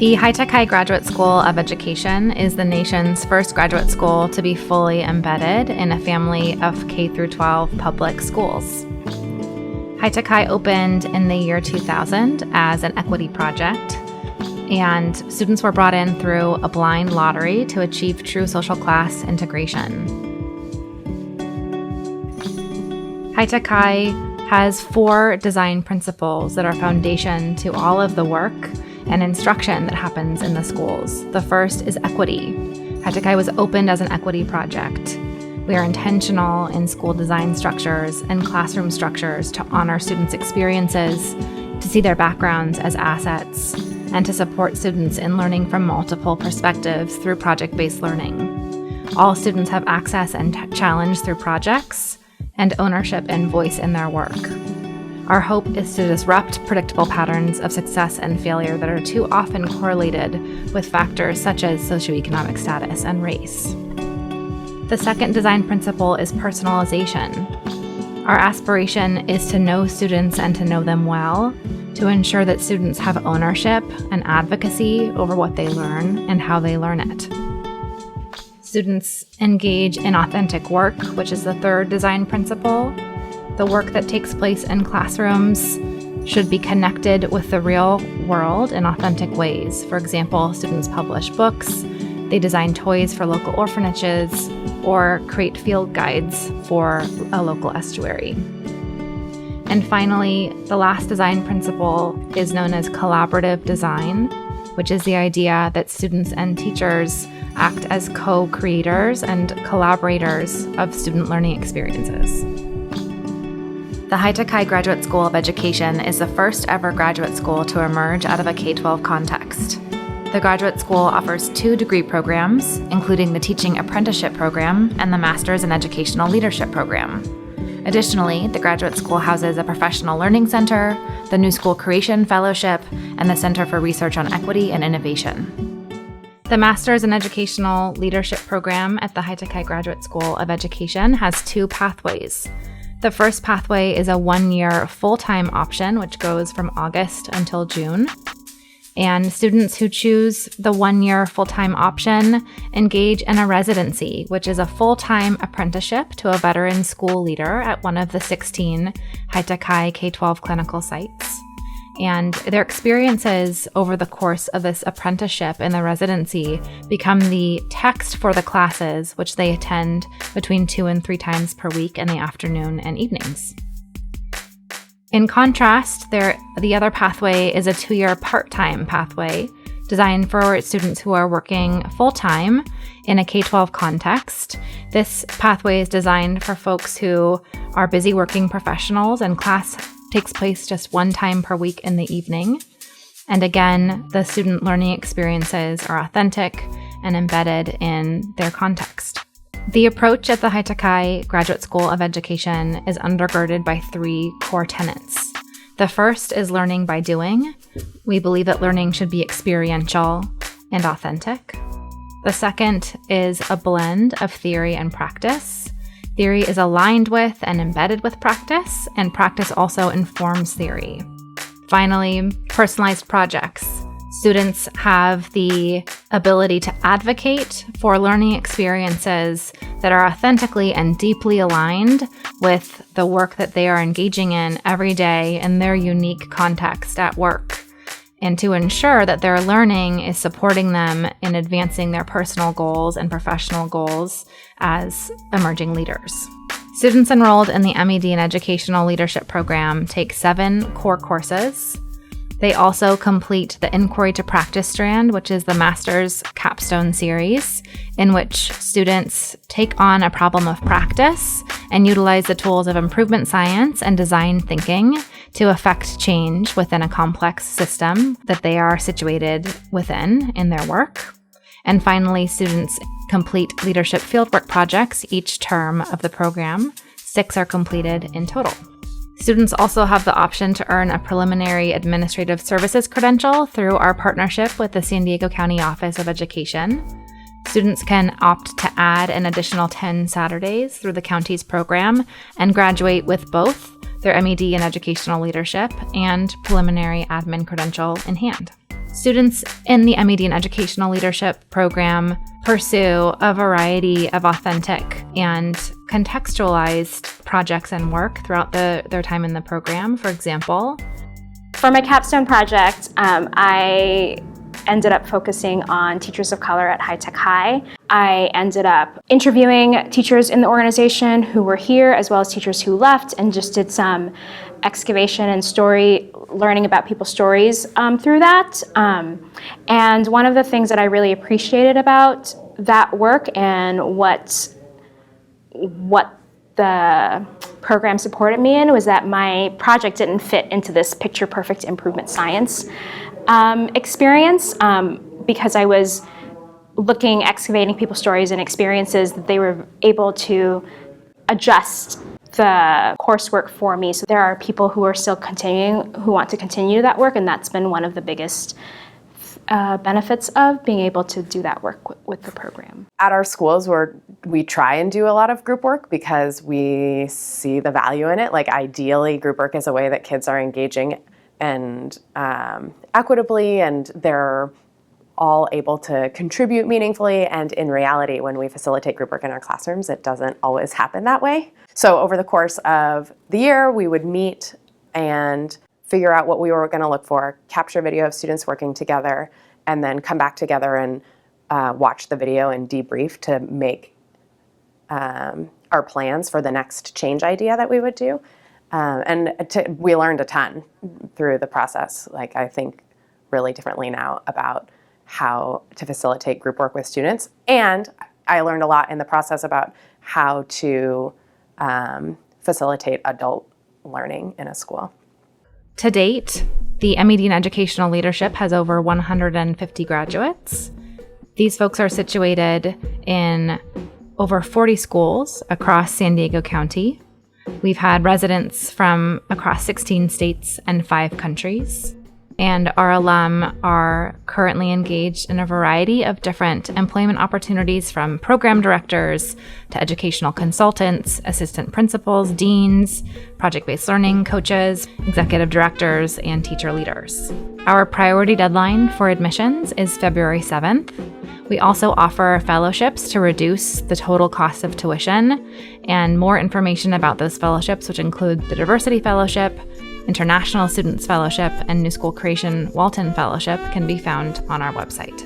The High Graduate School of Education is the nation's first graduate school to be fully embedded in a family of K-12 public schools. High opened in the year 2000 as an equity project, and students were brought in through a blind lottery to achieve true social class integration. High has 4 design principles that are foundation to all of the work and instruction that happens in the schools. The first is equity. High was opened as an equity project. We are intentional in school design structures and classroom structures to honor students' experiences, to see their backgrounds as assets, and to support students in learning from multiple perspectives through project-based learning. All students have access and challenge through projects and ownership and voice in their work. Our hope is to disrupt predictable patterns of success and failure that are too often correlated with factors such as socioeconomic status and race. The second design principle is personalization. Our aspiration is to know students and to know them well, to ensure that students have ownership and advocacy over what they learn and how they learn it. Students engage in authentic work, which is the third design principle. The work that takes place in classrooms should be connected with the real world in authentic ways. For example, students publish books, they design toys for local orphanages, or create field guides for a local estuary. And finally, the last design principle is known as collaborative design, which is the idea that students and teachers act as co-creators and collaborators of student learning experiences. The High Graduate School of Education is the first ever graduate school to emerge out of a K-12 context. The graduate school offers 2 degree programs, including the Teaching Apprenticeship Program and the Master's in Educational Leadership Program. Additionally, the graduate school houses a professional learning center, the New School Creation Fellowship, and the Center for Research on Equity and Innovation. The Master's in Educational Leadership Program at the High Graduate School of Education has 2 pathways. The first pathway is a 1-year full-time option, which goes from August until June. And students who choose the 1-year full-time option engage in a residency, which is a full-time apprenticeship to a veteran school leader at one of the 16 High K-12 clinical sites. And their experiences over the course of this apprenticeship and the residency become the text for the classes, which they attend between 2 and 3 times per week in the afternoon and evenings. In contrast, the other pathway is a 2-year part-time pathway designed for students who are working full-time in a K-12 context. This pathway is designed for folks who are busy working professionals, and class takes place just 1 time per week in the evening. And again, the student learning experiences are authentic and embedded in their context. The approach at the High Graduate School of Education is undergirded by 3 core tenets. The first is learning by doing. We believe that learning should be experiential and authentic. The second is a blend of theory and practice. Theory is aligned with and embedded with practice, and practice also informs theory. Finally, personalized projects. Students have the ability to advocate for learning experiences that are authentically and deeply aligned with the work that they are engaging in every day in their unique context at work, and to ensure that their learning is supporting them in advancing their personal goals and professional goals as emerging leaders. Students enrolled in the M.Ed in Educational Leadership Program take 7 core courses. They also complete the Inquiry to Practice strand, which is the Master's Capstone series, in which students take on a problem of practice and utilize the tools of improvement science and design thinking to affect change within a complex system that they are situated within in their work. And finally, students complete leadership fieldwork projects each term of the program. 6 are completed in total. Students also have the option to earn a preliminary Administrative Services Credential through our partnership with the San Diego County Office of Education. Students can opt to add an additional 10 Saturdays through the county's program and graduate with both their M.Ed in Educational Leadership and preliminary admin credential in hand. Students in the M.Ed and Educational Leadership program pursue a variety of authentic and contextualized projects and work throughout their time in the program. For example, for my capstone project, I ended up focusing on teachers of color at High Tech High. I ended up interviewing teachers in the organization who were here, as well as teachers who left, and just did some excavation and learning about people's stories through that. And one of the things that I really appreciated about that work and what the program supported me in was that my project didn't fit into this picture-perfect improvement science experience, because I was excavating people's stories and experiences that they were able to adjust the coursework for me. So there are people who are still who want to continue that work, and that's been one of the biggest benefits of being able to do that work with the program. At our schools, we try and do a lot of group work because we see the value in it. Like, ideally, group work is a way that kids are engaging and equitably, and they're all able to contribute meaningfully. And in reality, when we facilitate group work in our classrooms, it doesn't always happen that way. So over the course of the year, we would meet and figure out what we were going to look for, capture video of students working together, and then come back together and watch the video and debrief to make our plans for the next change idea that we would do. We learned a ton through the process. Like, I think really differently now about how to facilitate group work with students. And I learned a lot in the process about how to facilitate adult learning in a school. To date, the M.Ed and Educational Leadership has over 150 graduates. These folks are situated in over 40 schools across San Diego County. We've had residents from across 16 states and 5 countries. And our alum are currently engaged in a variety of different employment opportunities, from program directors to educational consultants, assistant principals, deans, project-based learning coaches, executive directors, and teacher leaders. Our priority deadline for admissions is February 7th. We also offer fellowships to reduce the total cost of tuition, and more information about those fellowships, which include the Diversity Fellowship, International Students Fellowship, and New School Creation Walton Fellowship, can be found on our website.